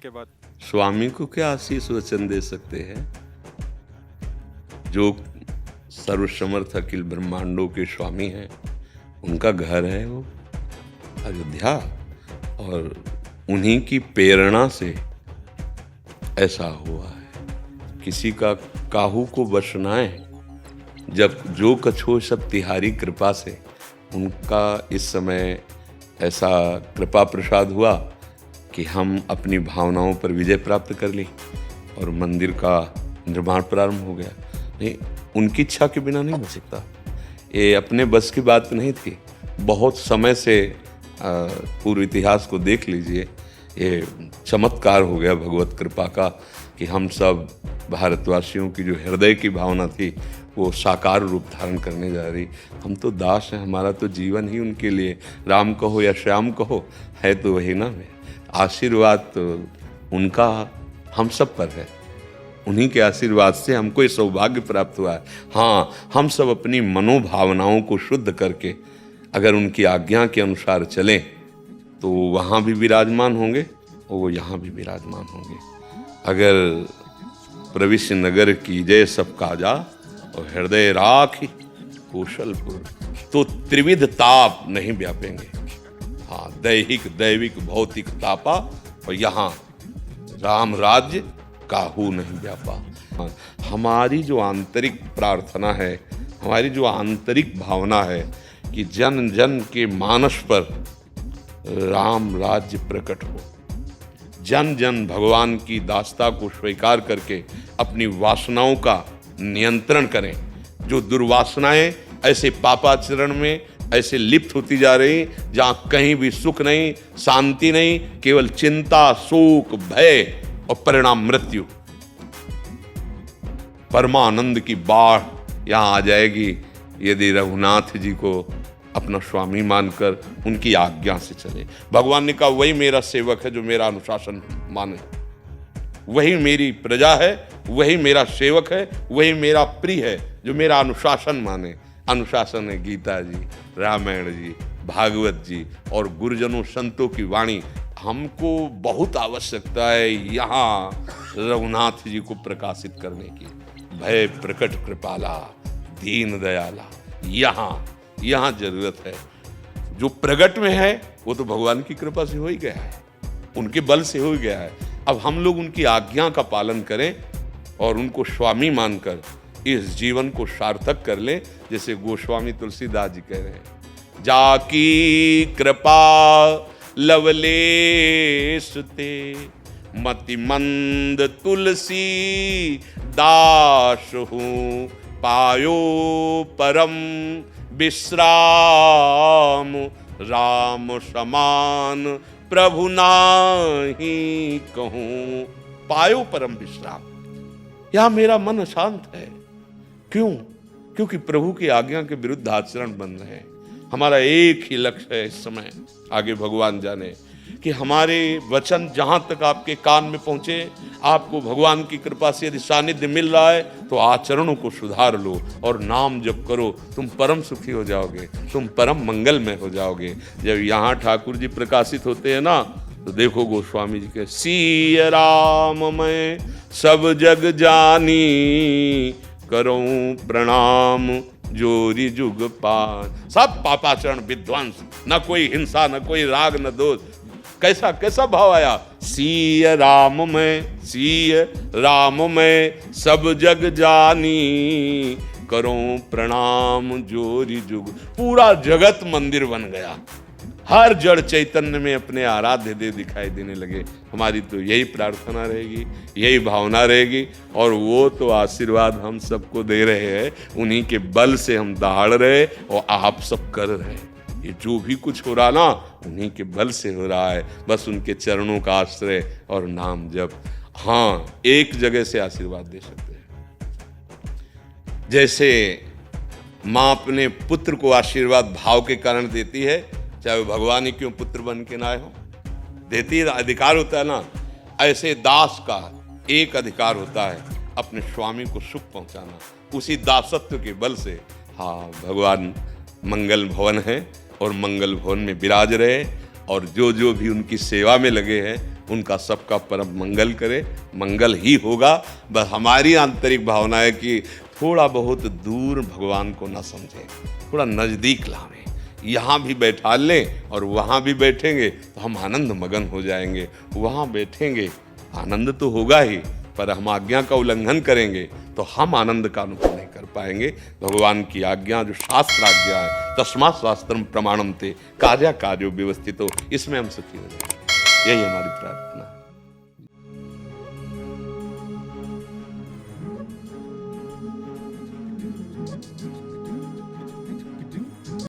के बाद? स्वामी को क्या आशीष वचन दे सकते हैं? जो सर्वसमर्थ अखिल ब्रह्मांडों के स्वामी हैं, उनका घर है वो अयोध्या, और उन्हीं की प्रेरणा से ऐसा हुआ है। किसी का काहू को बसनाए, जब जो कछो सब तिहारी कृपा से, उनका इस समय ऐसा कृपा प्रसाद हुआ कि हम अपनी भावनाओं पर विजय प्राप्त कर ली और मंदिर का निर्माण प्रारंभ हो गया। नहीं, उनकी इच्छा के बिना नहीं हो सकता। ये अपने बस की बात नहीं थी। बहुत समय से पूर्व इतिहास को देख लीजिए, ये चमत्कार हो गया भगवत कृपा का कि हम सब भारतवासियों की जो हृदय की भावना थी वो साकार रूप धारण करने जा रही। हम तो दास हैं, हमारा तो जीवन ही उनके लिए, राम कहो या श्याम कहो, है तो वही ना। आशीर्वाद तो उनका हम सब पर है। उन्हीं के आशीर्वाद से हमको ये सौभाग्य प्राप्त हुआ है। हाँ, हम सब अपनी मनोभावनाओं को शुद्ध करके अगर उनकी आज्ञा के अनुसार चलें तो वहाँ भी विराजमान होंगे और वो यहाँ भी विराजमान होंगे। अगर प्रविश्य नगर की जय सब काजा और हृदय राखी कौशलपुर, तो त्रिविध ताप नहीं व्यापेंगे। हाँ, दैहिक दैविक भौतिक तापा, और यहाँ राम राज्य काहू नहीं व्यापा। हमारी जो आंतरिक प्रार्थना है, हमारी जो आंतरिक भावना है कि जन जन के मानस पर राम राज्य प्रकट हो, जन जन भगवान की दास्ता को स्वीकार करके अपनी वासनाओं का नियंत्रण करें। जो दुर्वासनाएं ऐसे पापाचरण में ऐसे लिप्त होती जा रही, जहाँ कहीं भी सुख नहीं, शांति नहीं, केवल चिंता, शोक, भय और परिणाम मृत्यु। परमानंद की बाढ़ यहाँ आ जाएगी यदि रघुनाथ जी को अपना स्वामी मानकर उनकी आज्ञा से चले। भगवान ने कहा वही मेरा सेवक है जो मेरा अनुशासन माने, वही मेरी प्रजा है, वही मेरा सेवक है, वही मेरा प्रिय है जो मेरा अनुशासन माने। अनुशासन है गीता जी, रामायण जी, भागवत जी और गुरुजनों संतों की वाणी। हमको बहुत आवश्यकता है यहाँ रघुनाथ जी को प्रकाशित करने की। भय प्रकट कृपाला दीन दयाला, यहाँ जरूरत है। जो प्रगट में है वो तो भगवान की कृपा से हो ही गया है, उनके बल से हो ही गया है। अब हम लोग उनकी आज्ञा का पालन करें और उनको स्वामी मानकर इस जीवन को सार्थक कर लें। जैसे गोस्वामी तुलसीदास जी कह रहे हैं, जाकी कृपा लवलेश ते मति मंद तुलसी दास हूँ, पायो परम विश्राम, राम समान प्रभु नाही कहूँ। पायो परम विश्राम, यहाँ मेरा मन शांत है। क्यों? क्योंकि प्रभु की आज्ञा के विरुद्ध आचरण बंद है। हमारा एक ही लक्ष्य है इस समय, आगे भगवान जाने, कि हमारे वचन जहां तक आपके कान में पहुंचे, आपको भगवान की कृपा से यदि सानिध्य मिल रहा है तो आचरणों को सुधार लो और नाम जप करो। तुम परम सुखी हो जाओगे, तुम परम मंगल में हो जाओगे। जब यहाँ ठाकुर जी प्रकाशित होते हैं ना, तो देखो गोस्वामी जी के सिय राम मैं सब जग जानी, करूं प्रणाम जोरी जुग पान। सब पापाचरण विध्वंस, न कोई हिंसा, न कोई राग, न दोष। कैसा कैसा भाव आया, सिय राम मैं सब जग जानी, करूं प्रणाम जोरी जुग। पूरा जगत मंदिर बन गया, हर जड़ चैतन्य में अपने आराध्य देव दिखाई देने लगे। हमारी तो यही प्रार्थना रहेगी, यही भावना रहेगी, और वो तो आशीर्वाद हम सबको दे रहे हैं। उन्हीं के बल से हम दहाड़ रहे और आप सब कर रहे हैं। ये जो भी कुछ हो रहा ना, उन्हीं के बल से हो रहा है। बस उनके चरणों का आश्रय और नाम जप। हाँ, एक जगह से आशीर्वाद दे सकते हैं। जैसे माँ अपने पुत्र को आशीर्वाद भाव के कारण देती है, चाहे वो भगवान ही क्यों पुत्र बन के ना आए हो, देती है, अधिकार होता है ना। ऐसे दास का एक अधिकार होता है अपने स्वामी को सुख पहुंचाना। उसी दासत्व के बल से हाँ, भगवान मंगल भवन है और मंगल भवन में विराज रहे, और जो जो भी उनकी सेवा में लगे हैं उनका सबका परम मंगल करे। मंगल ही होगा। बस हमारी आंतरिक भावना है कि थोड़ा बहुत दूर भगवान को ना समझें, थोड़ा नज़दीक लावें। यहाँ भी बैठा लें और वहाँ भी बैठेंगे तो हम आनंद मगन हो जाएंगे। वहाँ बैठेंगे आनंद तो होगा ही, पर हम आज्ञा का उल्लंघन करेंगे तो हम आनंद का अनुभव नहीं कर पाएंगे। भगवान की आज्ञा जो शास्त्र आज्ञा है, तस्मात् शास्त्रम प्रमाणम ते कार्या कार्यो व्यवस्थितो, इसमें हम सुखी हो जाएंगे। यही हमारी प्रार्थना है।